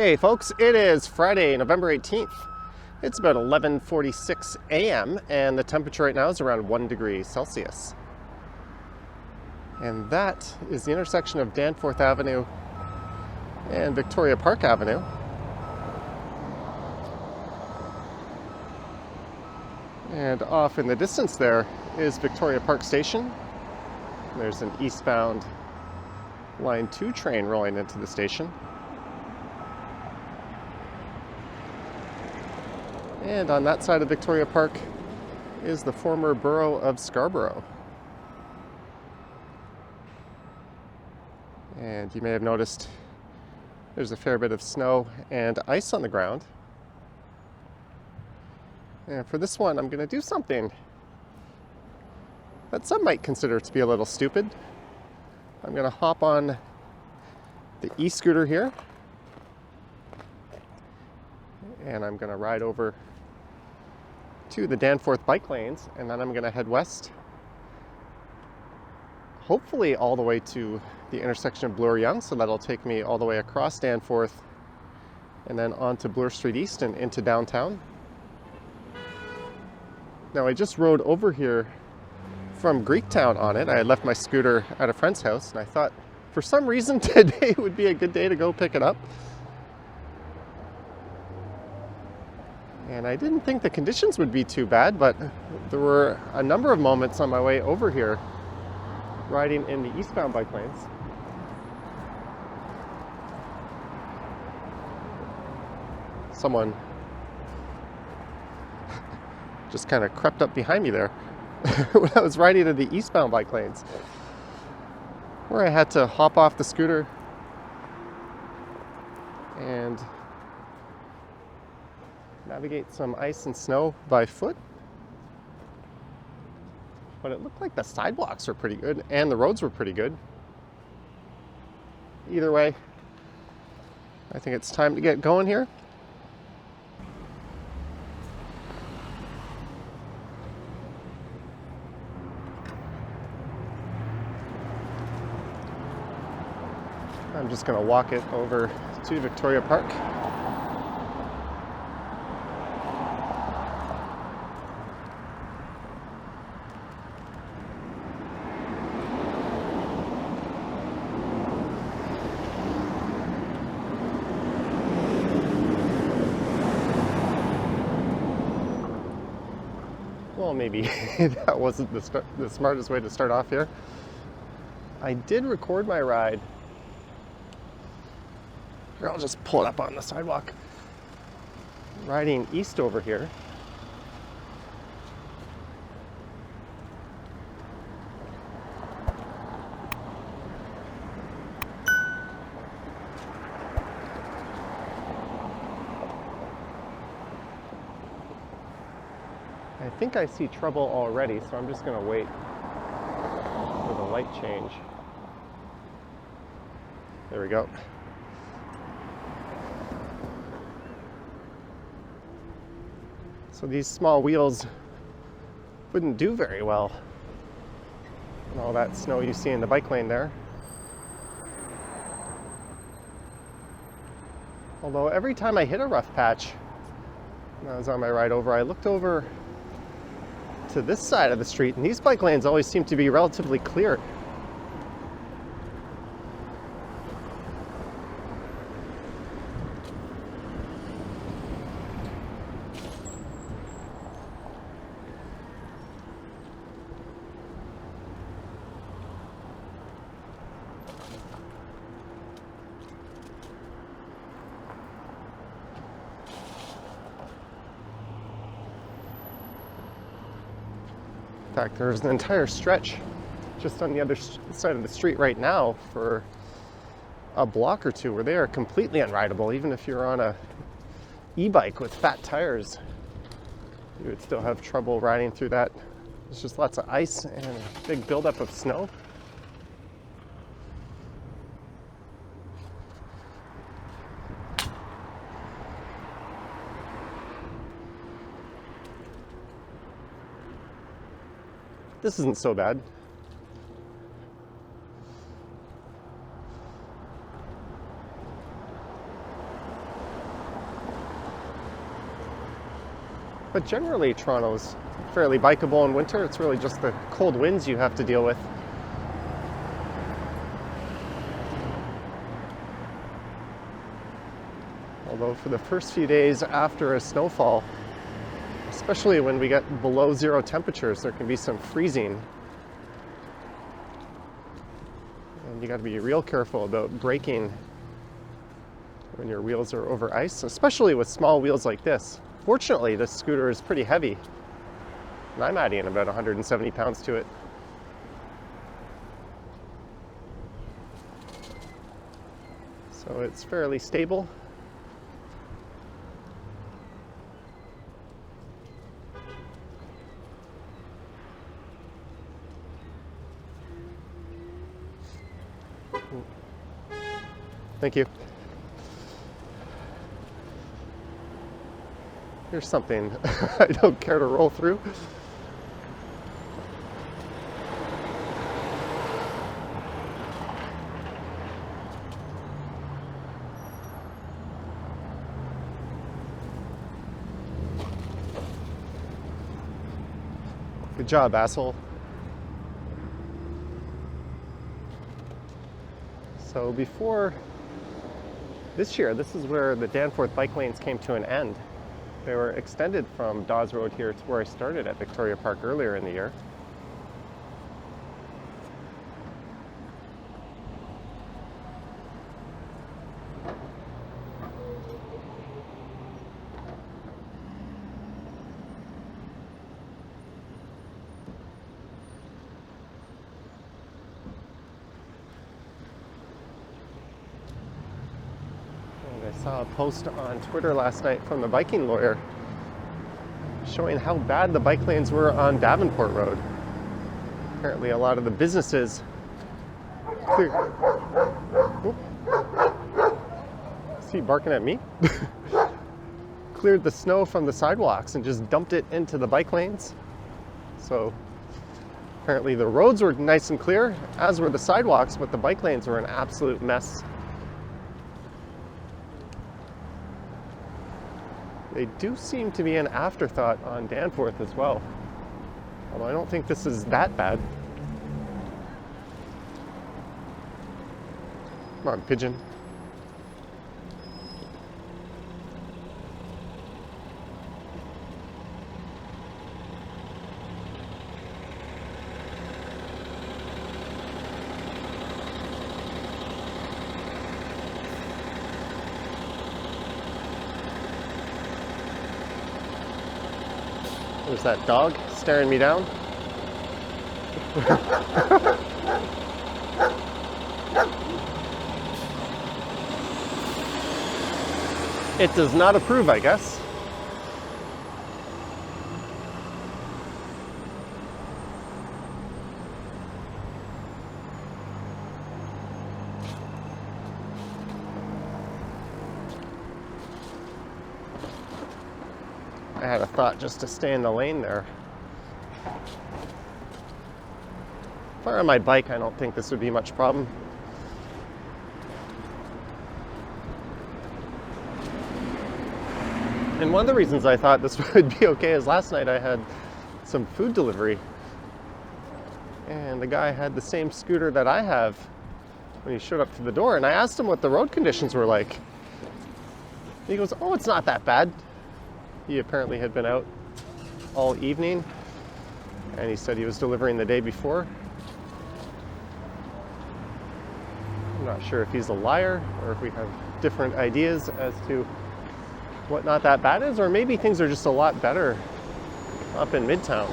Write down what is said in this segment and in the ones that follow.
Hey folks, it is Friday, November 18th. It's about 11:46 a.m. and the temperature right now is around 1 degree Celsius. And that is the intersection of Danforth Avenue and Victoria Park Avenue. And off in the distance there is Victoria Park Station. There's an eastbound Line 2 train rolling into the station. And on that side of Victoria Park is the former borough of Scarborough. And you may have noticed there's a fair bit of snow and ice on the ground. And for this one, I'm going to do something that some might consider to be a little stupid. I'm going to hop on the e-scooter here, and I'm going to ride over to the Danforth bike lanes, and then I'm going to head west, hopefully all the way to the intersection of Bloor Yonge, so that'll take me all the way across Danforth and then onto Bloor Street East and into downtown. Now I just rode over here from Greektown on it. I had left my scooter at a friend's house, and I thought for some reason today would be a good day to go pick it up. And I didn't think the conditions would be too bad, but there were a number of moments on my way over here riding in the eastbound bike lanes someone just kind of crept up behind me there when I was riding in the eastbound bike lanes, where I had to hop off the scooter and navigate some ice and snow by foot. But it looked like the sidewalks were pretty good and the roads were pretty good. Either way, I think it's time to get going here. I'm just going to walk it over to Victoria Park. Well, maybe that wasn't the smartest way to start off here. I did record my ride. Here, I'll just pull it up on the sidewalk. Riding east over here. I think I see trouble already, so I'm just going to wait for the light change. There we go. So these small wheels wouldn't do very well in all that snow you see in the bike lane there. Although every time I hit a rough patch when I was on my ride over, I looked over to this side of the street, and these bike lanes always seem to be relatively clear. In fact, there's an entire stretch just on the other side of the street right now for a block or two where they are completely unrideable. Even if you're on a e-bike with fat tires, you would still have trouble riding through that. There's just lots of ice and a big buildup of snow. This isn't so bad. But generally, Toronto's fairly bikeable in winter. It's really just the cold winds you have to deal with. Although for the first few days after a snowfall, especially when we get below zero temperatures, there can be some freezing. And you got to be real careful about braking when your wheels are over ice, especially with small wheels like this. Fortunately, this scooter is pretty heavy, and I'm adding about 170 pounds to it. So it's fairly stable. Thank you. Here's something I don't care to roll through. Good job, asshole. So before this year, this is where the Danforth bike lanes came to an end. They were extended from Dawes Road here to where I started at Victoria Park earlier in the year. I saw a post on Twitter last night from the biking lawyer showing how bad the bike lanes were on Davenport Road. Apparently a lot of the businesses is he barking at me? Cleared the snow from the sidewalks and just dumped it into the bike lanes. So apparently the roads were nice and clear, as were the sidewalks, but the bike lanes were an absolute mess. They do seem to be an afterthought on Danforth as well. Although I don't think this is that bad. Come on, pigeon. There's that dog staring me down. It does not approve, I guess. I had a thought just to stay in the lane there. If I were on my bike, I don't think this would be much problem. And one of the reasons I thought this would be okay is last night I had some food delivery. And the guy had the same scooter that I have when he showed up to the door. And I asked him what the road conditions were like. He goes, "Oh, it's not that bad." He apparently had been out all evening, and he said he was delivering the day before. I'm not sure if he's a liar or if we have different ideas as to what not that bad is, or maybe things are just a lot better up in Midtown.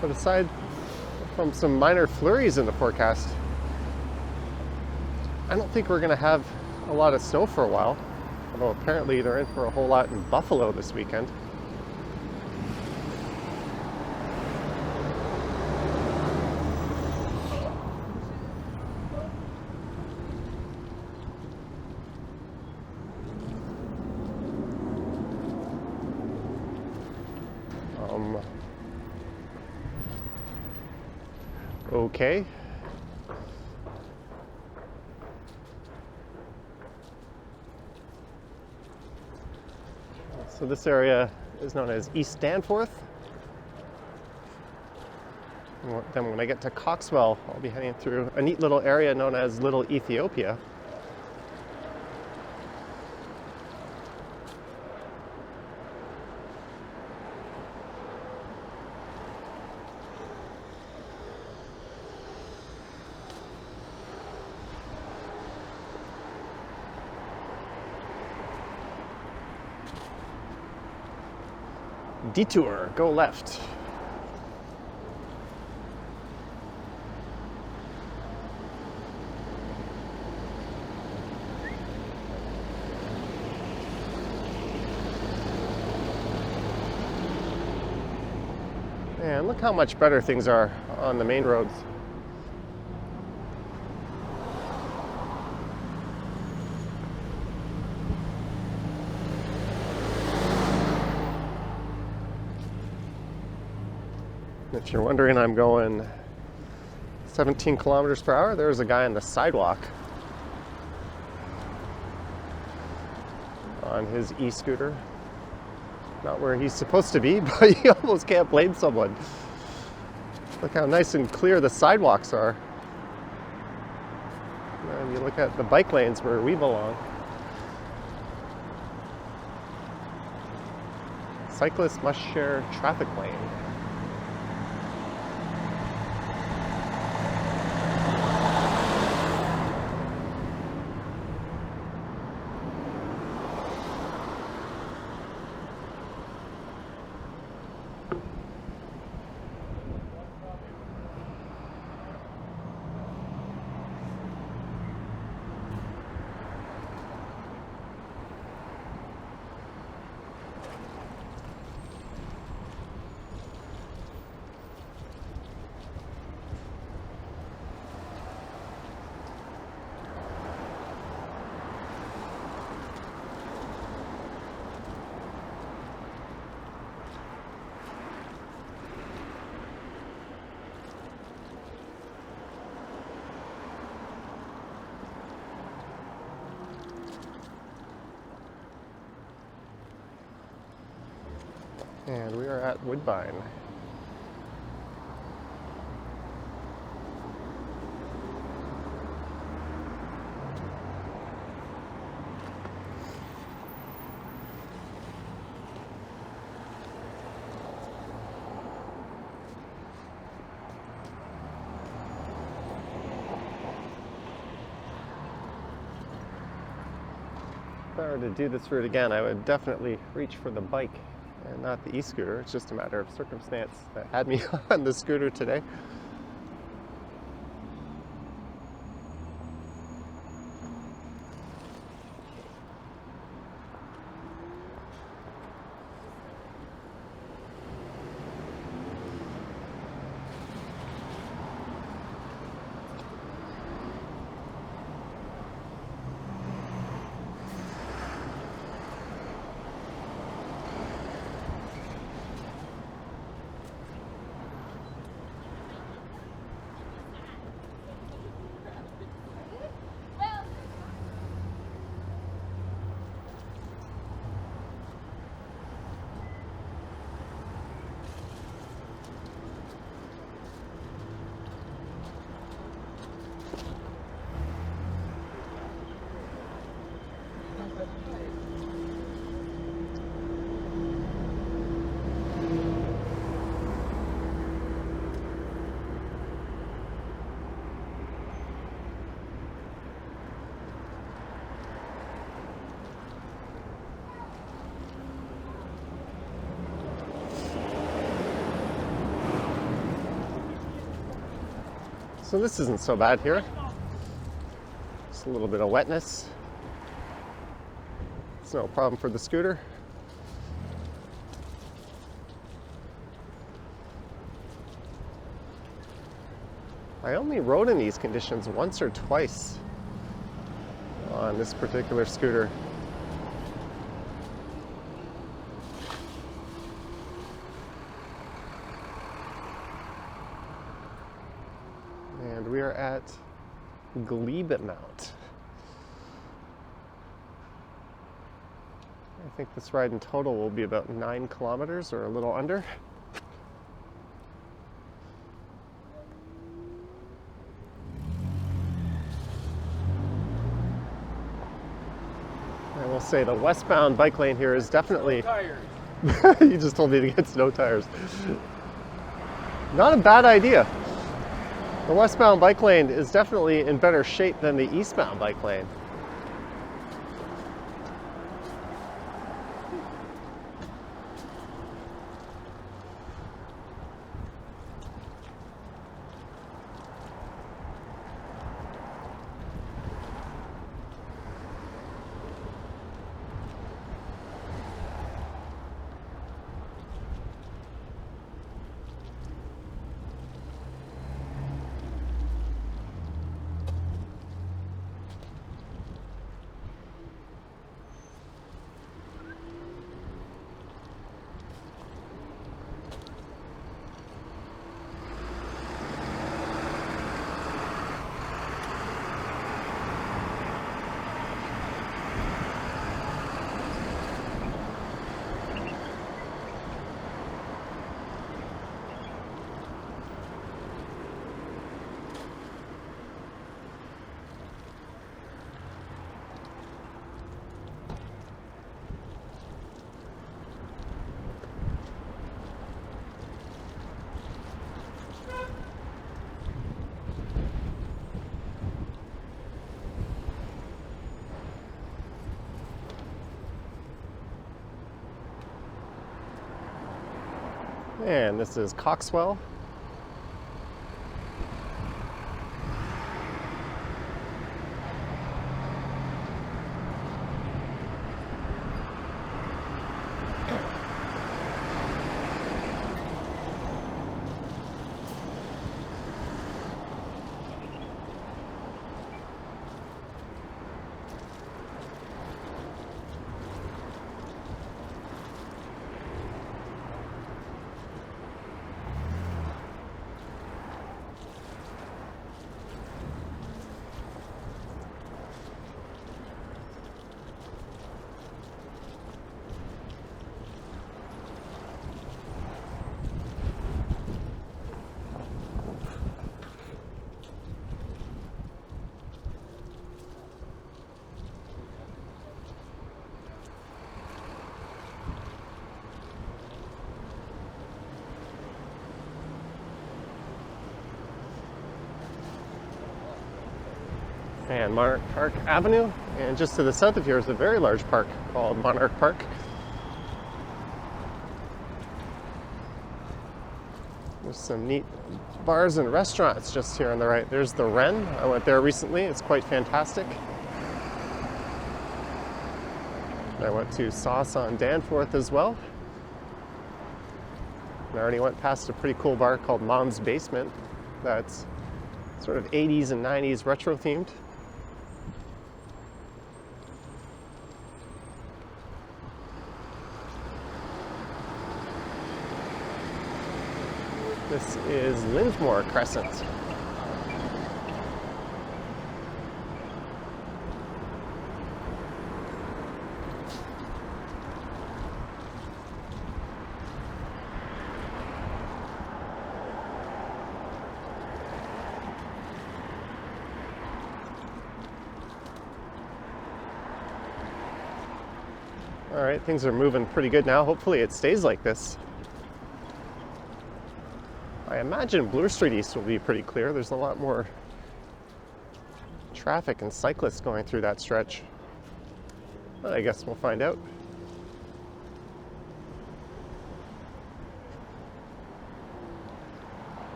But aside from some minor flurries in the forecast, I don't think we're going to have a lot of snow for a while, although apparently they're in for a whole lot in Buffalo this weekend. okay. So this area is known as East Danforth. Then when I get to Coxwell, I'll be heading through a neat little area known as Little Ethiopia. Detour, go left. And look how much better things are on the main roads. If you're wondering, I'm going 17 kilometers per hour. There's a guy on the sidewalk on his e-scooter. Not where he's supposed to be, but you almost can't blame someone. Look how nice and clear the sidewalks are. And you look at the bike lanes where we belong. Cyclists must share traffic lane. And we are at Woodbine. If I were to do this route again, I would definitely reach for the bike and not the e-scooter. It's just a matter of circumstance that had me on the scooter today. So this isn't so bad here. Just a little bit of wetness. It's no problem for the scooter. I only rode in these conditions once or twice on this particular scooter. are at Glebemount. I think this ride in total will be about 9 kilometers or a little under. I will say the westbound bike lane here is definitely... You just told me to get snow tires. Not a bad idea. The westbound bike lane is definitely in better shape than the eastbound bike lane. And this is Coxwell. And Monarch Park Avenue, and just to the south of here is a very large park called Monarch Park. There's some neat bars and restaurants just here on the right. There's the Wren. I went there recently. It's quite fantastic. I went to Sauce on Danforth as well. I already went past a pretty cool bar called Mom's Basement that's sort of 80s and 90s retro themed. This is Lindmore Crescent. All right, things are moving pretty good now. Hopefully it stays like this. I imagine Bloor Street East will be pretty clear. There's a lot more traffic and cyclists going through that stretch. But I guess we'll find out.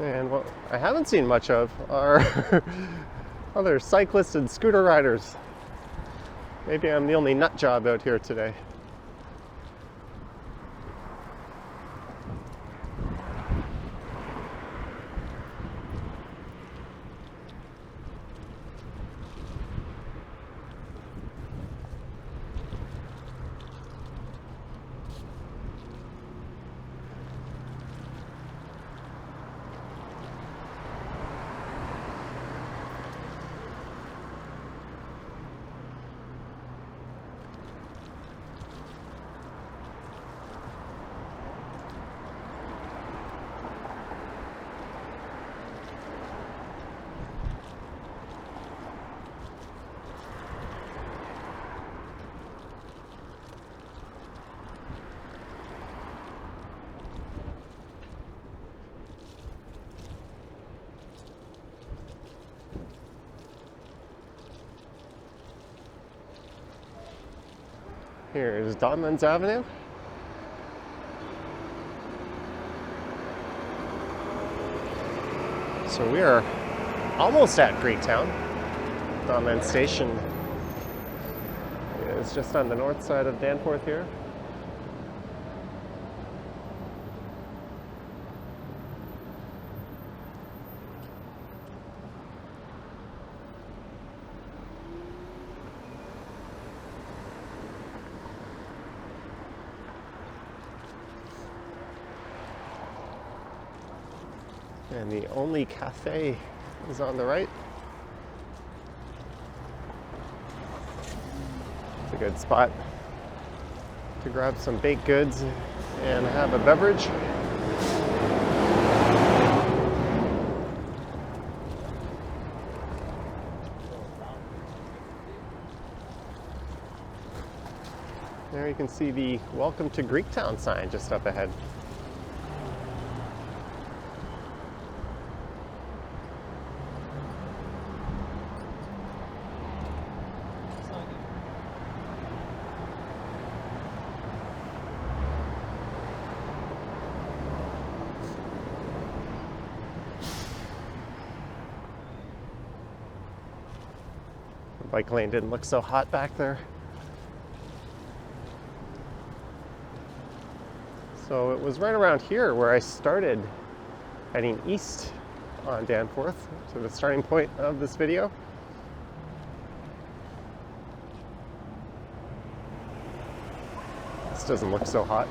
And what I haven't seen much of are other cyclists and scooter riders. Maybe I'm the only nut job out here today. Here is Donlands Avenue. So we are almost at Greektown. Donlands Station is just on the north side of Danforth here. And the only cafe is on the right. It's a good spot to grab some baked goods and have a beverage. There you can see the Welcome to Greektown sign just up ahead. The bike lane didn't look so hot back there. So it was right around here where I started heading east on Danforth to the starting point of this video. This doesn't look so hot.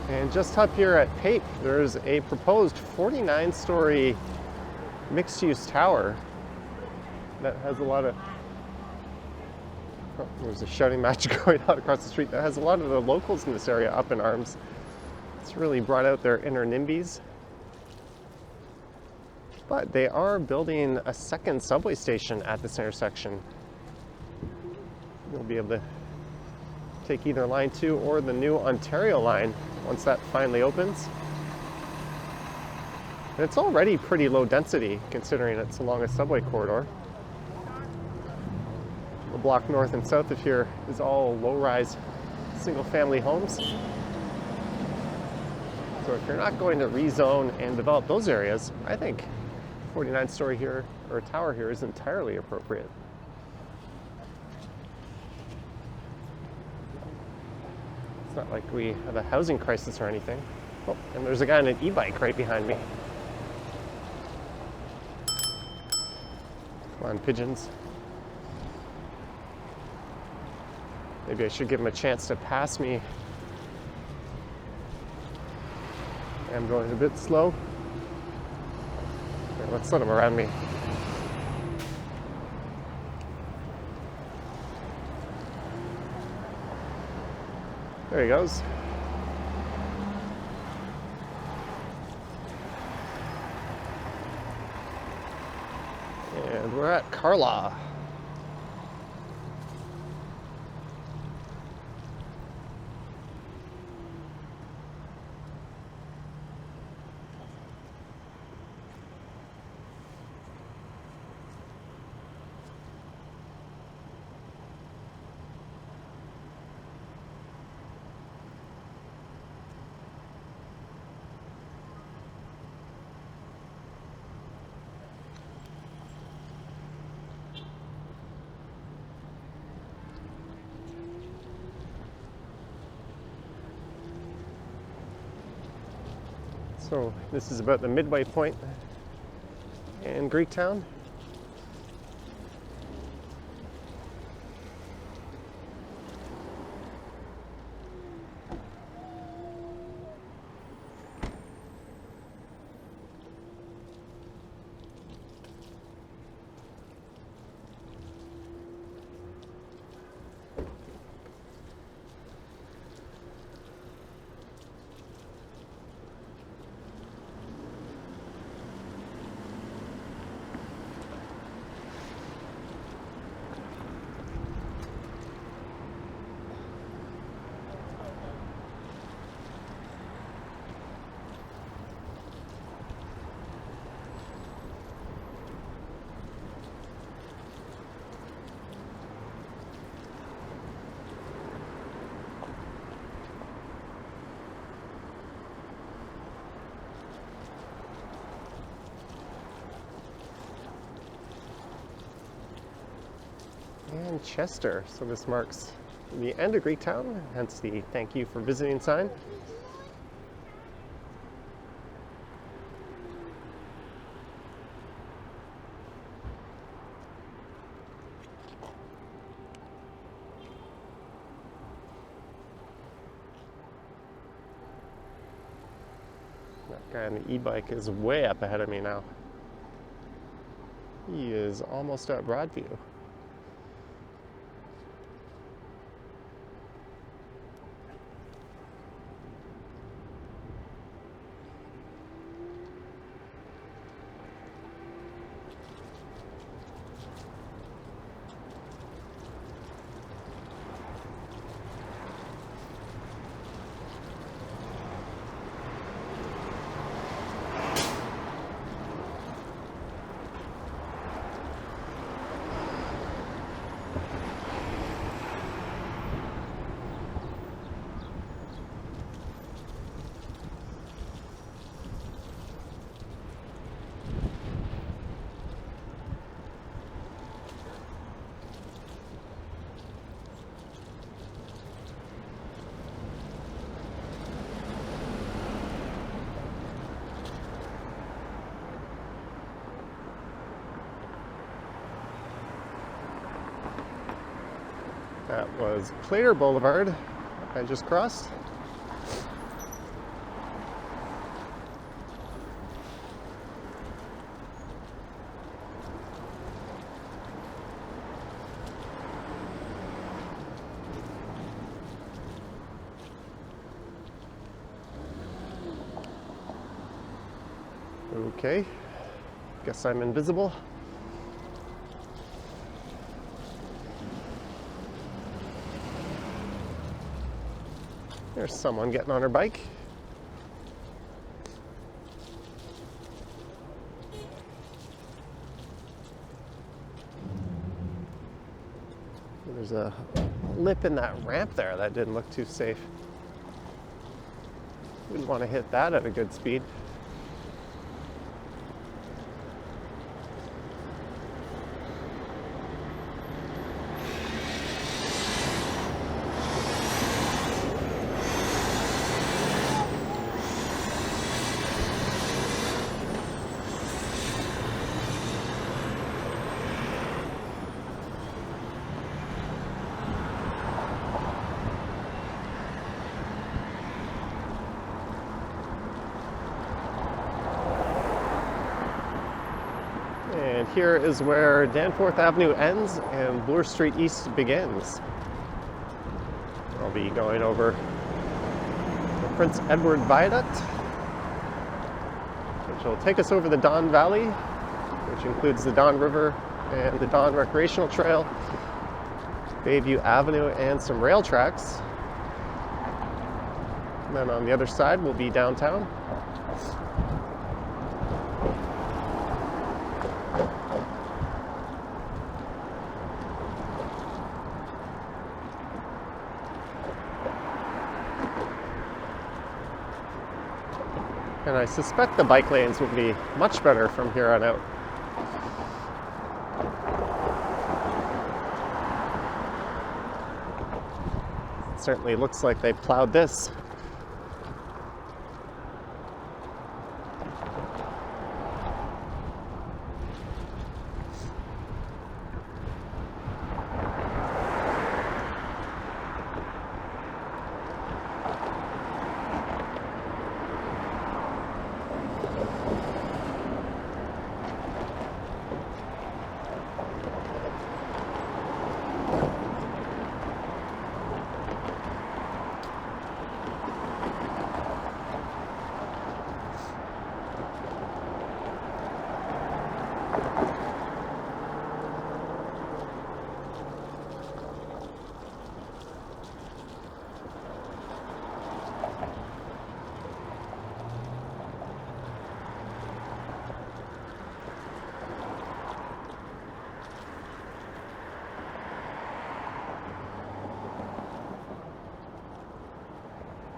And just up here at Pape, there's a proposed 49-story mixed-use tower that has a lot of... Oh, there's a shouting match going on across the street that has a lot of the locals in this area up in arms. It's really brought out their inner NIMBYs. But they are building a second subway station at this intersection. You'll be able to take either Line 2 or the new Ontario line once that finally opens. And it's already pretty low density considering it's along a subway corridor. The block north and south of here is all low-rise single-family homes. So if you're not going to rezone and develop those areas, I think 49-story here, or tower here, is entirely appropriate. Not like we have a housing crisis or anything. Oh, and there's a guy on an e-bike right behind me. Come on, pigeons. Maybe I should give him a chance to pass me. I'm going a bit slow. Okay, let's let him around me. There he goes. And we're at Carlaw. So this is about the midway point in Greektown. And Chester. So this marks the end of Greektown, hence the thank you for visiting sign. That guy on the e-bike is way up ahead of me now. He is almost at Broadview. That was Clear Boulevard I just crossed. Okay, guess I'm invisible. There's someone getting on her bike. There's a lip in that ramp there that didn't look too safe. Wouldn't want to hit that at a good speed. And here is where Danforth Avenue ends and Bloor Street East begins. I'll be going over the Prince Edward Viaduct, which will take us over the Don Valley, which includes the Don River and the Don Recreational Trail, Bayview Avenue, and some rail tracks. And then on the other side will be downtown. And I suspect the bike lanes will be much better from here on out. It certainly looks like they plowed this.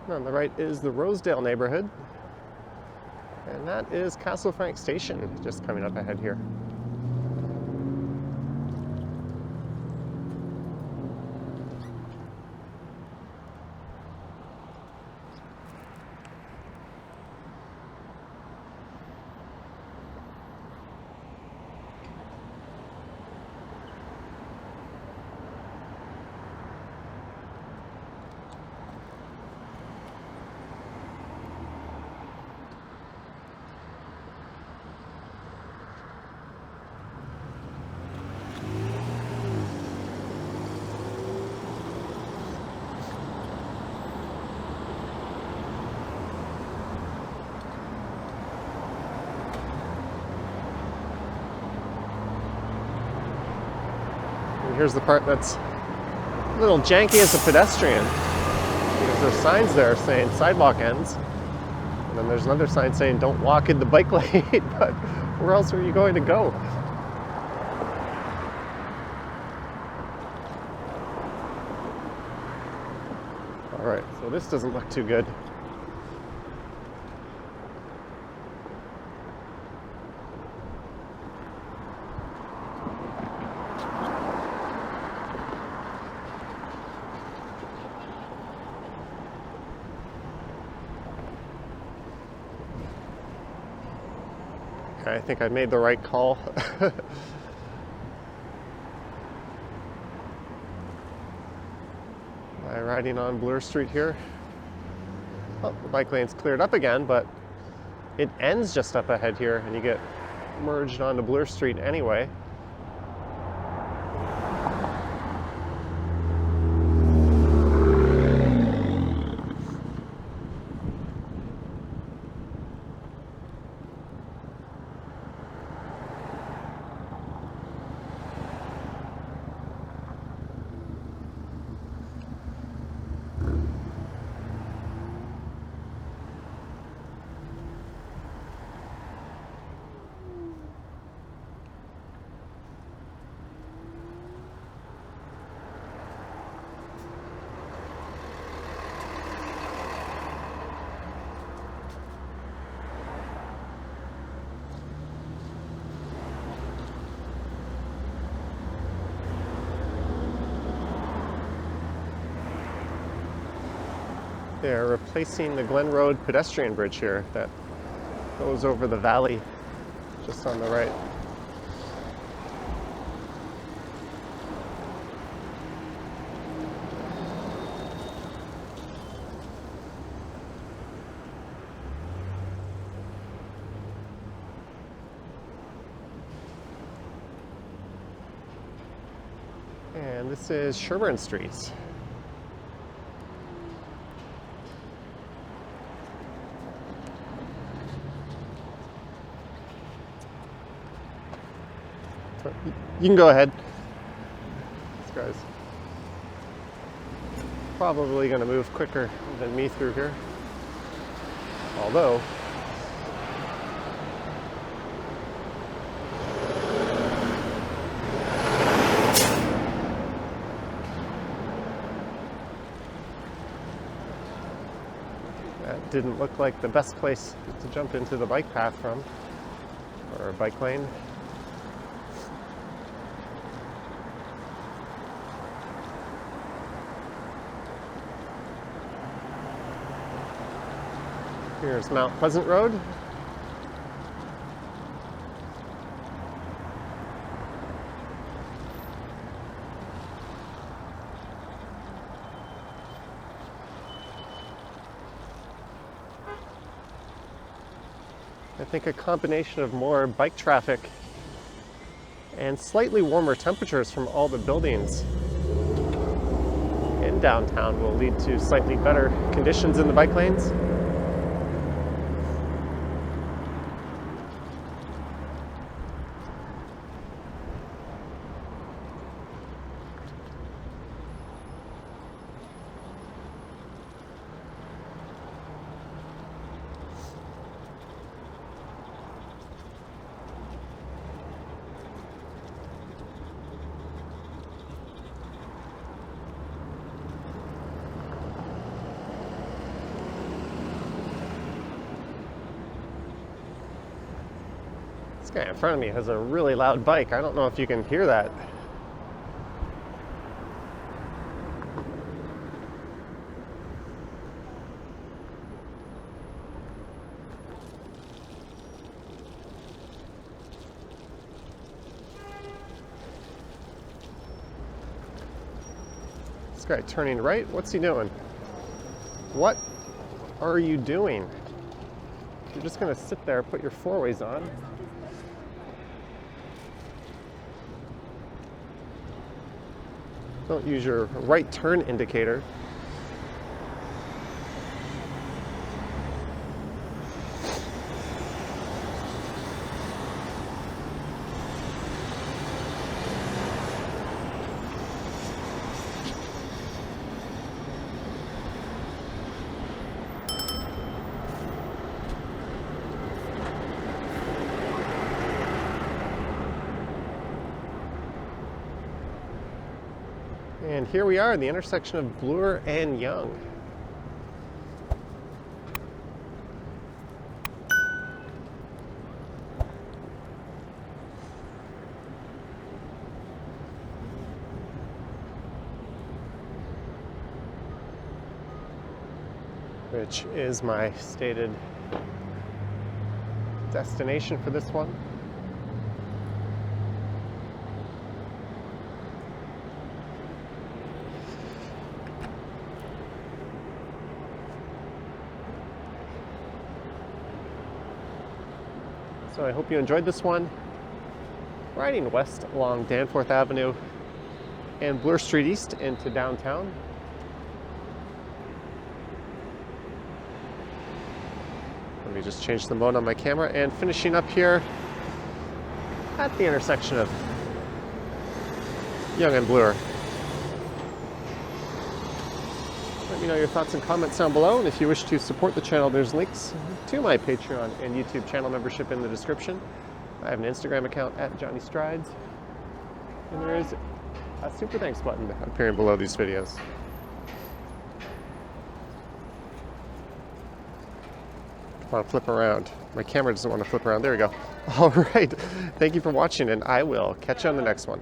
On the right is the Rosedale neighborhood. And that is Castle Frank Station, just coming up ahead here. Here's the part that's a little janky as a pedestrian, because there's signs there saying sidewalk ends, and then there's another sign saying don't walk in the bike lane, but where else are you going to go? Alright, so this doesn't look too good. I think I made the right call. By riding on Bloor Street here. Oh, the bike lane's cleared up again, but it ends just up ahead here, and you get merged onto Bloor Street anyway. They're replacing the Glen Road pedestrian bridge here that goes over the valley just on the right. And this is Sherburne Street. You can go ahead. This guy's probably going to move quicker than me through here. Although, that didn't look like the best place to jump into the bike path from, or a bike lane. Here's Mount Pleasant Road. I think a combination of more bike traffic and slightly warmer temperatures from all the buildings in downtown will lead to slightly better conditions in the bike lanes. This guy in front of me has a really loud bike. I don't know if you can hear that. This guy turning right, what's he doing? What are you doing? You're just gonna sit there, put your four-ways on. Don't use your right turn indicator. And here we are at the intersection of Bloor and Yonge. Which is my stated destination for this one. So I hope you enjoyed this one. Riding west along Danforth Avenue and Bloor Street East into downtown. Let me just change the mode on my camera, and finishing up here at the intersection of Yonge and Bloor. Let me know your thoughts and comments down below, and if you wish to support the channel, there's links to my Patreon and YouTube channel membership in the description. I have an Instagram account at Johnny Strides, and there is a super thanks button appearing below these videos. I want to flip around. My camera doesn't want to flip around. There we go. All right. Thank you for watching, and I will catch you on the next one.